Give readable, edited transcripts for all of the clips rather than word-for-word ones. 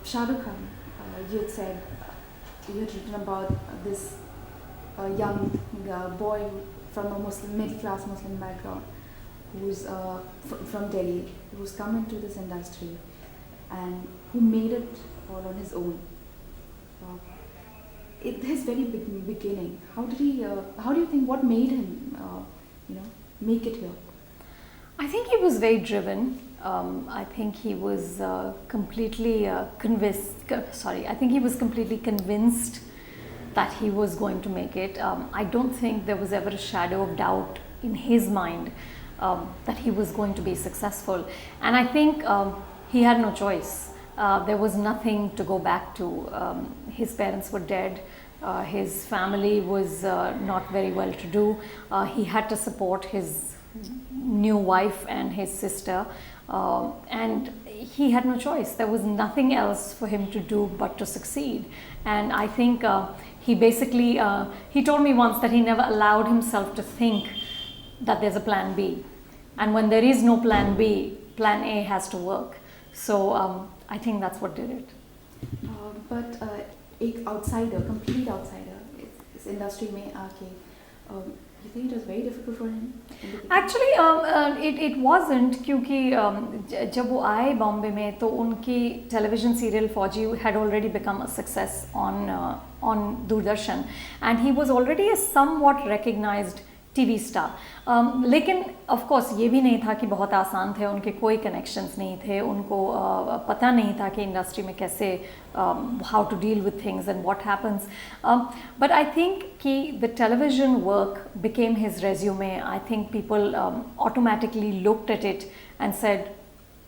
Shah Rukh Khan, you had said, you had written about this young boy from a middle class Muslim background, who's from Delhi, who's come into this industry and who made it all on his own. Uh, his very beginning, how did he? How do you think? What made him, make it here? I think he was very driven. I think he was completely convinced. I think he was completely convinced that he was going to make it. I don't think there was ever a shadow of doubt in his mind that he was going to be successful. And I think he had no choice. There was nothing to go back to. His parents were dead. His family was not very well to do. He had to support his new wife and his sister, and he had no choice. There was nothing else for him to do but to succeed. And I think he basically, he told me once that he never allowed himself to think that there's a plan B. And when there is no plan B, plan A has to work. So I think that's what did it. But एक outsider, complete outsider, इस industry में आके, you think it was very difficult for him? Actually, it wasn't, क्योंकि जब वो आए बॉम्बे में तो उनकी television serial फौजी had already become a success on Doordarshan, and he was already a somewhat recognized TV star. लेकिन of course ये भी नहीं था कि बहुत आसान थे, उनके कोई connections नहीं थे, उनको पता नहीं था कि इंडस्ट्री में कैसे how to deal with things and what happens. But I think कि the television work became his resume. I think people automatically looked at it and said,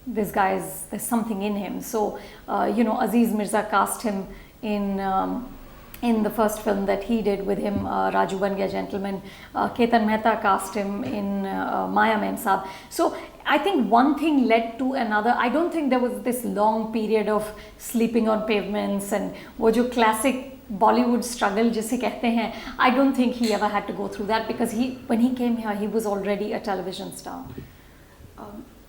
this guy there's something in him. So Aziz Mirza cast him in the first film that he did with him, Raju Ban Gaya Gentleman. Ketan Mehta cast him in Maya Mem Saab. So I think one thing led to another. I don't think there was this long period of sleeping on pavements and wo jo classic Bollywood struggle जिसे कहते हैं. I don't think he ever had to go through that, because when he came here, he was already a television star.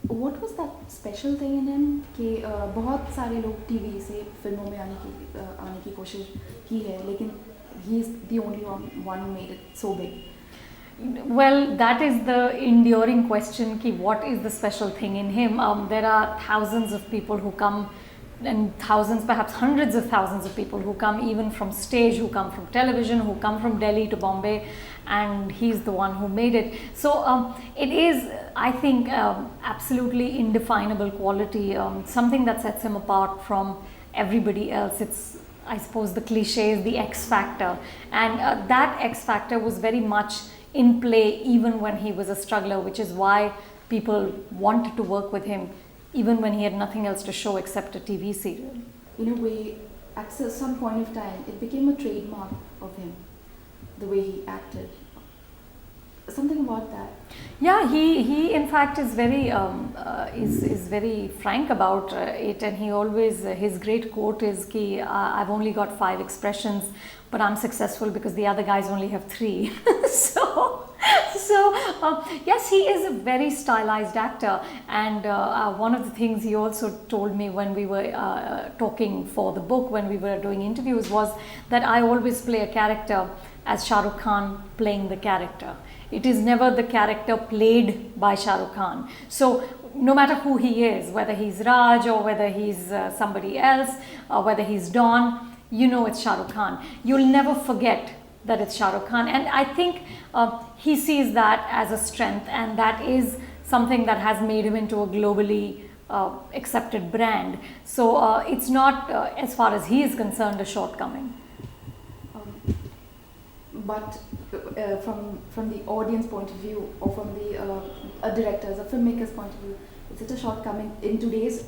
What was that special thing in him कि बहुत सारे लोग TV से फिल्मों में आने की कोशिश की है, लेकिन he is the only one who made it so big? Well, that is the enduring question कि what is the special thing in him? There are thousands of people who come, and thousands, perhaps hundreds of thousands of people who come even from stage, who come from television, who come from Delhi to Bombay, and he's the one who made it. So it is, I think, absolutely indefinable quality, something that sets him apart from everybody else. It's, I suppose, the cliches, the X factor, and that X factor was very much in play even when he was a struggler, which is why people wanted to work with him even when he had nothing else to show except a TV serial. In a way, at some point of time, it became a trademark of him, the way he acted. Something about that. Yeah, he in fact is very is very frank about it, and he always, his great quote is कि I've only got 5 expressions, but I'm successful because the other guys only have 3. So yes, he is a very stylized actor, and one of the things he also told me when we were talking for the book, when we were doing interviews, was that I always play a character as Shah Rukh Khan playing the character. It is never the character played by Shah Rukh Khan. So no matter who he is, whether he's Raj or whether he's somebody else, or whether he's Don, you know it's Shah Rukh Khan. You'll never forget that it's Shah Rukh Khan, and I think he sees that as a strength, and that is something that has made him into a globally accepted brand. So it's not, as far as he is concerned, a shortcoming. But from the audience point of view, or from the directors or filmmakers point of view, is it a shortcoming in today's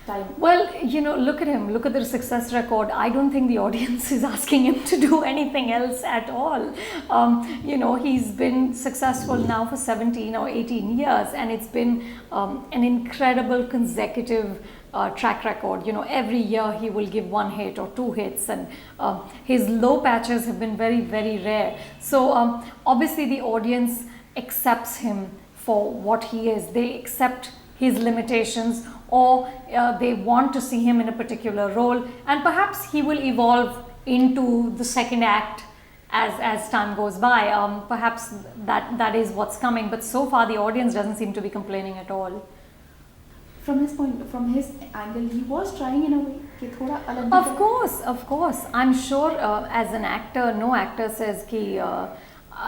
time? Well, look at him, look at the success record. I don't think the audience is asking him to do anything else at all. He's been successful now for 17 or 18 years, and it's been an incredible consecutive track record. Every year he will give 1 hit or 2 hits, and his low patches have been very, very rare. So obviously the audience accepts him for what he is. They accept his limitations, or they want to see him in a particular role, and perhaps he will evolve into the second act as time goes by. Perhaps that is what's coming, but so far the audience doesn't seem to be complaining at all. From his angle, he was trying in a way कि थोड़ा अलग भी Of course. I'm sure as an actor, no actor says कि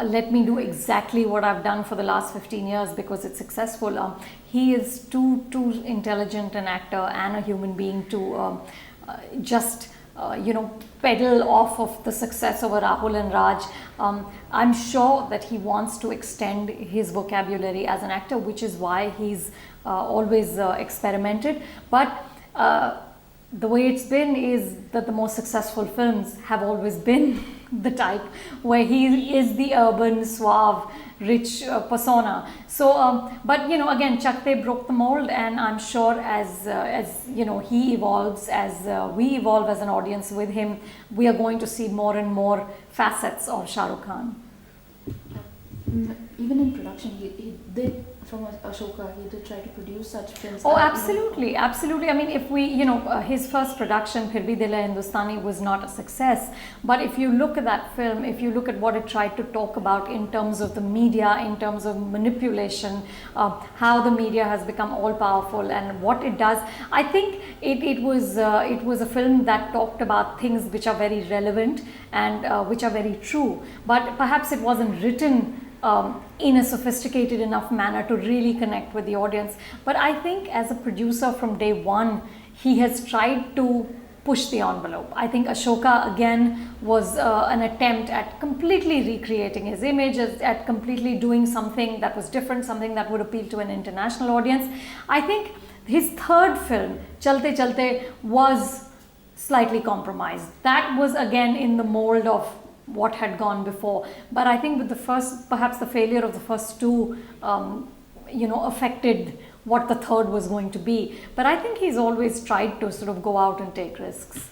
let me do exactly what I've done for the last 15 years because it's successful. He is too intelligent an actor and a human being to just pedal off of the success over Rahul and Raj. I'm sure that he wants to extend his vocabulary as an actor, which is why he's always experimented. But the way it's been is that the most successful films have always been the type where he is the urban, suave, rich persona. So, but again, Chak De broke the mold, and I'm sure as he evolves, as we evolve as an audience with him, we are going to see more and more facets of Shah Rukh Khan. Even in production, he did, from Ashoka, he did try to produce such films. Oh, absolutely. I mean, if we, his first production, Phir Bhi Dil Hai Hindustani, was not a success. But if you look at that film, if you look at what it tried to talk about in terms of the media, in terms of manipulation, how the media has become all powerful and what it does, I think it was a film that talked about things which are very relevant and which are very true. But perhaps it wasn't written in a sophisticated enough manner to really connect with the audience. But I think as a producer from day one, he has tried to push the envelope. I think Ashoka again was an attempt at completely recreating his image, at completely doing something that was different, something that would appeal to an international audience. I think his third film, Chalte Chalte, was slightly compromised. That was again in the mold of what had gone before, but I think with the first, perhaps the failure of the first two affected what the third was going to be. But I think he's always tried to sort of go out and take risks.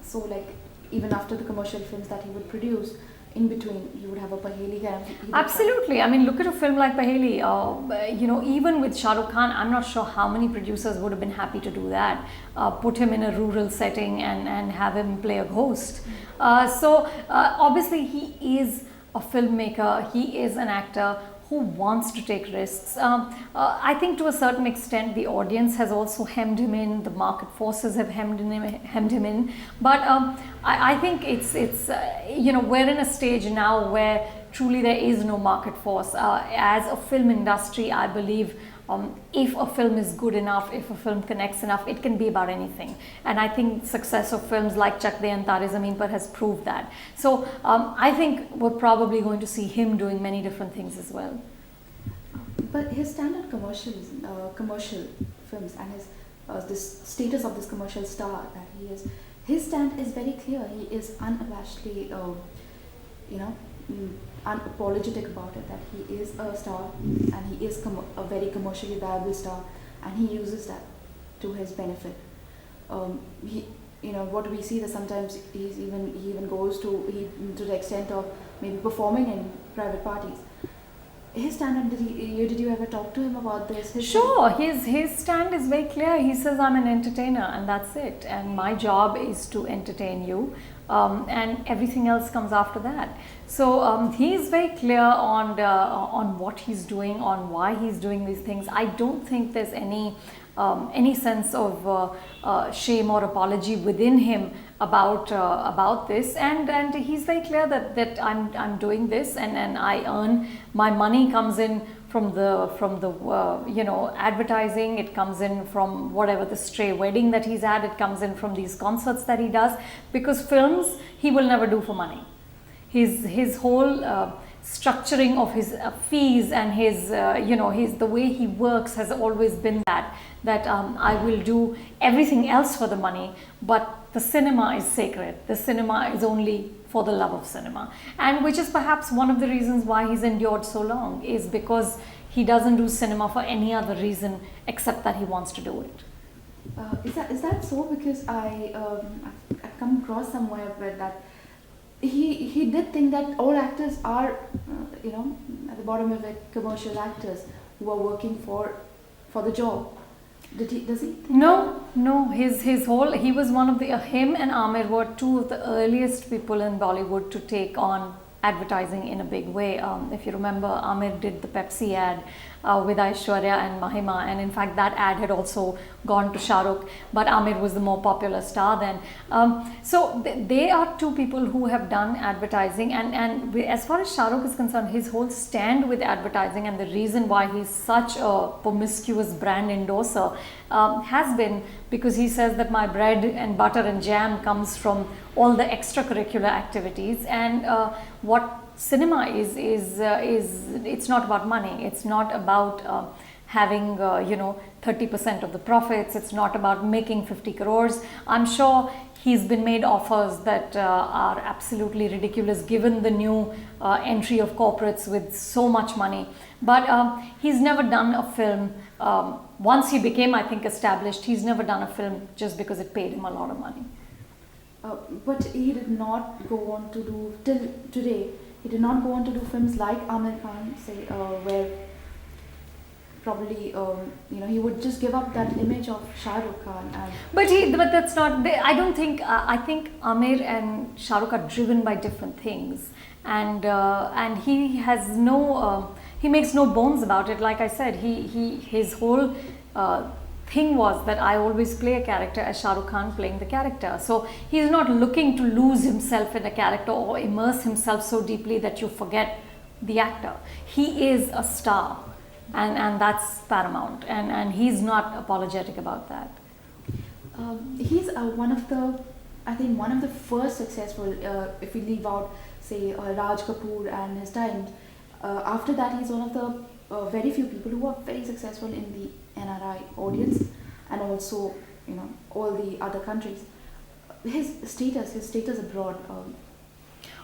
So like even after the commercial films that he would produce, in between you would have a Paheli kind of... Absolutely. I mean, look at a film like Paheli. Even with Shah Rukh Khan, I'm not sure how many producers would have been happy to do that. Put him in a rural setting and have him play a ghost. So obviously he is a filmmaker, he is an actor who wants to take risks. I think to a certain extent the audience has also hemmed him in, the market forces have hemmed him in. But I think it's we're in a stage now where truly there is no market force. As a film industry, I believe if a film is good enough, if a film connects enough, it can be about anything. And I think success of films like Chak De and Tare Zameen Par has proved that. So I think we're probably going to see him doing many different things as well. But his standard commercial films and his this status of this commercial star that he is, his stand is very clear. He is unabashedly, unapologetic about it, that he is a star and he is a very commercially viable star, and he uses that to his benefit. What we see that sometimes he even goes to the extent of maybe performing in private parties. His stand, did you ever talk to him about this? Sure, his stand is very clear. He says, I'm an entertainer and that's it, and my job is to entertain you, and everything else comes after that. So he's very clear on what he's doing, on why he's doing these things. I don't think there's any sense of shame or apology within him about this, and he's very clear that I'm doing this, and I earn, my money comes in from the advertising, it comes in from whatever the stray wedding that he's at, it comes in from these concerts that he does, because films he will never do for money. His whole structuring of his fees and his the way he works has always been that I will do everything else for the money, but the cinema is sacred. The cinema is only for the love of cinema, and which is perhaps one of the reasons why he's endured so long, is because he doesn't do cinema for any other reason except that he wants to do it. Is that so? Because I've come across somewhere where that he did think that all actors are at the bottom of it, commercial actors who are working for the job. Does he think No, no. His whole he was one of the him and Amir were two of the earliest people in Bollywood to take on advertising in a big way. If you remember, Amir did the Pepsi ad with Aishwarya and Mahima, and in fact that ad had also gone to Shah Rukh, but Amir was the more popular star then. So they are two people who have done advertising, and as far as Shah Rukh is concerned, his whole stand with advertising and the reason why he's such a promiscuous brand endorser has been because he says that my bread and butter and jam comes from all the extracurricular activities, and what cinema is it's not about money, it's not about having 30% of the profits, it's not about making 50 crores. I'm sure he's been made offers that are absolutely ridiculous given the new entry of corporates with so much money, but he's never done a film. Once he became, I think, established, he's never done a film just because it paid him a lot of money. But he did not go on to do, till today, he did not go on to do films like Amir Khan, say, where probably, he would just give up that image of Shah Rukh Khan. But that's not, I don't think, I think Amir and Shah Rukh are driven by different things. And he has no, he makes no bones about it. Like I said, his whole thing was that I always play a character as Shah Rukh Khan playing the character. So he's not looking to lose himself in a character or immerse himself so deeply that you forget the actor. He is a star, and that's paramount, and he's not apologetic about that. He's one of the first successful, if we leave out, say, Raj Kapoor and his time. After that, he's one of the very few people who are very successful in the NRI audience and also, all the other countries. His status abroad.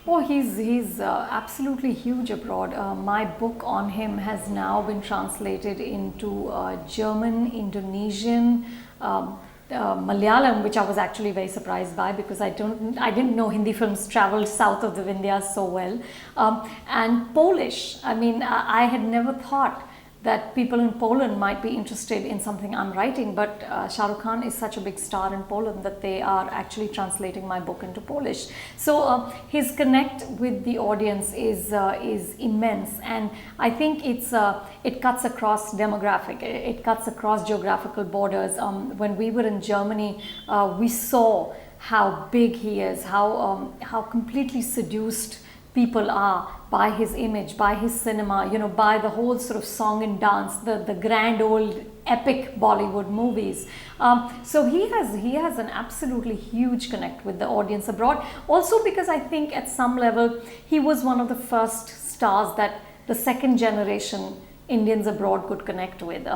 Oh, he's absolutely huge abroad. My book on him has now been translated into German, Indonesian, Malayalam, which I was actually very surprised by because I didn't know Hindi films traveled south of the Vindhyas so well, and Polish. I mean, I had never thought that people in Poland might be interested in something I'm writing, but Shah Rukh Khan is such a big star in Poland that they are actually translating my book into Polish. So his connect with the audience is immense, and I think it cuts across demographic, it cuts across geographical borders. When we were in Germany, we saw how big he is, how completely seduced people are by his image, by his cinema, by the whole sort of song and dance, the grand old epic Bollywood movies. So he has an absolutely huge connect with the audience abroad. Also because I think at some level he was one of the first stars that the second generation Indians abroad could connect with.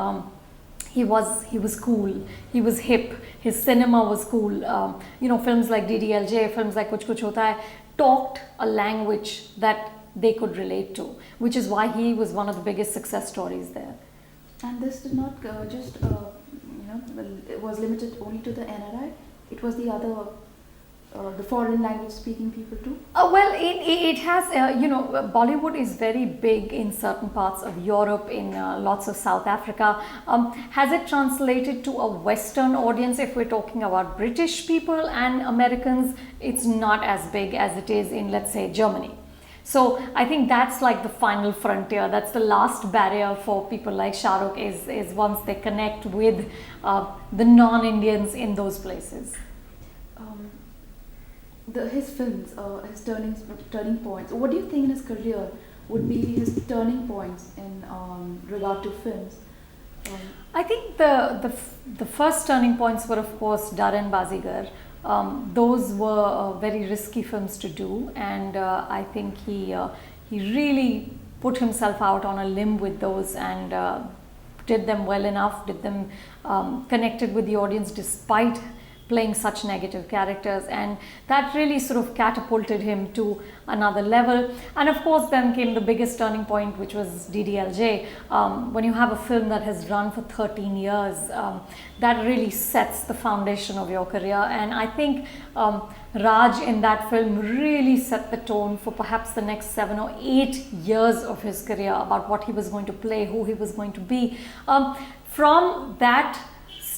He was cool, he was hip, his cinema was cool. Films like DDLJ, films like Kuch Kuch Hota Hai talked a language that they could relate to, which is why he was one of the biggest success stories there. And this did not it was limited only to the NRI. It was the other, the foreign language speaking people too. Well, it has, Bollywood is very big in certain parts of Europe, in lots of South Africa. Has it translated to a Western audience? If we're talking about British people and Americans, it's not as big as it is in, let's say, Germany. So I think that's like the final frontier. That's the last barrier for people like Shah Rukh is once they connect with the non-Indians in those places. His films, his turning points. What do you think in his career would be his turning points in regard to films? I think the first turning points were, of course, Dar and Bazigar. Those were very risky films to do, and I think he really put himself out on a limb with those and did them well enough, did them connected with the audience despite playing such negative characters, and that really sort of catapulted him to another level. And of course then came the biggest turning point, which was DDLJ. When you have a film that has run for 13 years, that really sets the foundation of your career, and I think Raj in that film really set the tone for perhaps the next 7 or 8 years of his career about what he was going to play, who he was going to be. From that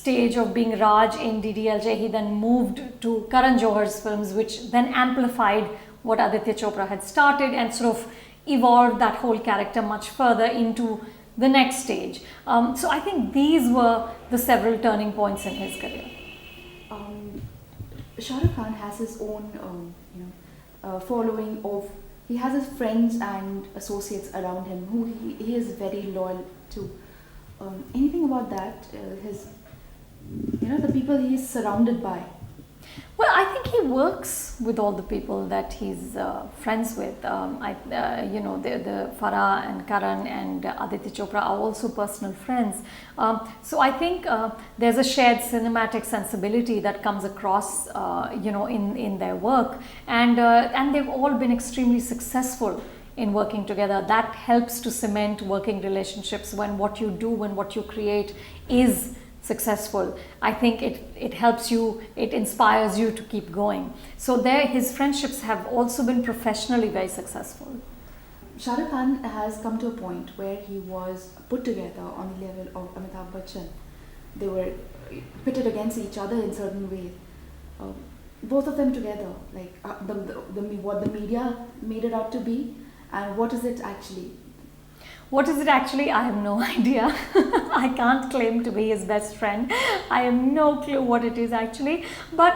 stage of being Raj in DDLJ, he then moved to Karan Johar's films, which then amplified what Aditya Chopra had started and sort of evolved that whole character much further into the next stage. So I think these were the several turning points in his career. Shah Rukh Khan has his own, following of. He has his friends and associates around him who he is very loyal to. Anything about that? The people he is surrounded by. Well, I think he works with all the people that he's friends with. The Farah and Karan and Aditya Chopra are also personal friends. So I think there's a shared cinematic sensibility that comes across, in their work, and they've all been extremely successful in working together. That helps to cement working relationships when what you do, when what you create is successful. I think it helps you, it inspires you to keep going. So his friendships have also been professionally very successful. Shah Rukh Khan has come to a point where he was put together on the level of Amitabh Bachchan. They were pitted against each other in certain ways. Both of them together, like what the media made it out to be, and what is it actually? What is it actually? I have no idea. I can't claim to be his best friend. I have no clue what it is actually. But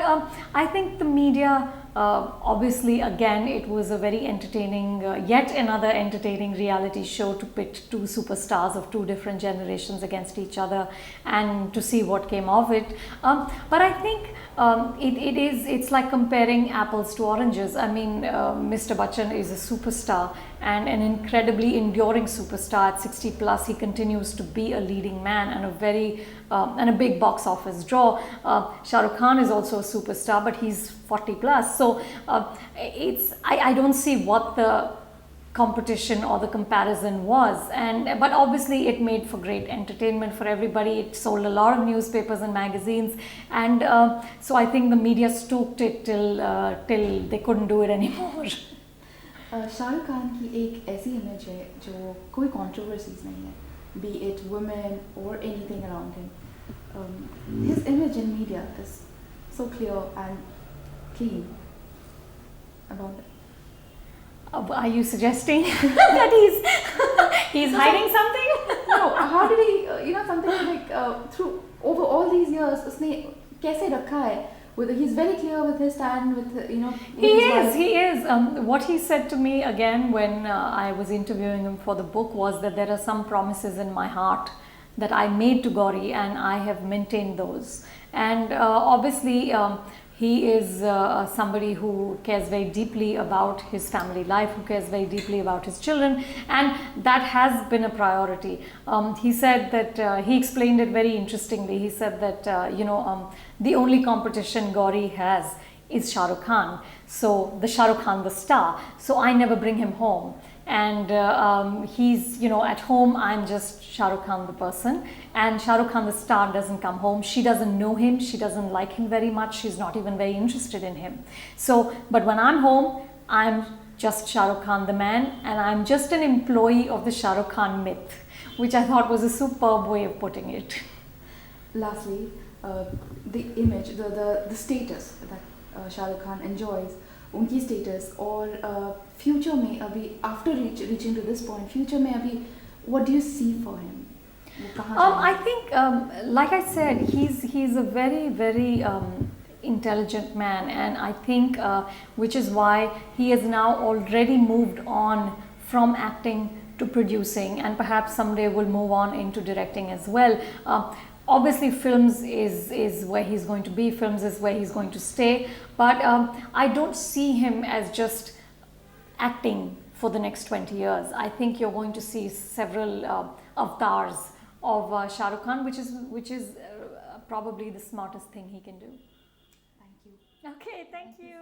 I think the media, obviously, again, it was a very entertaining, yet another entertaining reality show to pit two superstars of two different generations against each other and to see what came of it. But I think it's like comparing apples to oranges. I mean, Mr. Bachchan is a superstar and an incredibly enduring superstar. At 60 plus, he continues to be a leading man and a big box office draw. Shah Rukh Khan is also a superstar, but he's 40 plus. So I don't see what the competition or the comparison was, but obviously it made for great entertainment for everybody. It sold a lot of newspapers and magazines, and so I think the media stoked it till they couldn't do it anymore. Shah रुख खान की एक ऐसी image है जो कोई controversies नहीं है, be it women or anything around him. His image in media is so clear and clean about it. Are you suggesting that he's hiding something? No, how did he, something like through over all these years, उसने कैसे रखा है? He's very clear with his stand, He is. What he said to me again when I was interviewing him for the book was that there are some promises in my heart that I made to Gauri, and I have maintained those. And obviously, he is somebody who cares very deeply about his family life, who cares very deeply about his children, and that has been a priority. He said that, he explained it very interestingly. He said that, the only competition Gauri has is Shah Rukh Khan. So, the Shah Rukh Khan, the star. So, I never bring him home. And he's, at home, I'm just Shah Rukh Khan the person, and Shah Rukh Khan the star doesn't come home. She doesn't know him, she doesn't like him very much, she's not even very interested in him. So, but when I'm home, I'm just Shah Rukh Khan the man, and I'm just an employee of the Shah Rukh Khan myth, which I thought was a superb way of putting it. Lastly, the image, the status that Shah Rukh Khan enjoys, उनकी status और future में अभी after reaching to this point, future में अभी what do you see for him? I think, like I said, he's a very, very intelligent man, and I think which is why he has now already moved on from acting to producing, and perhaps someday will move on into directing as well. Obviously, films is where he's going to be, films is where he's going to stay, but I don't see him as just acting for the next 20 years. I think you're going to see several avatars of Shah Rukh Khan, which is probably the smartest thing he can do. Thank you. Okay, thank you.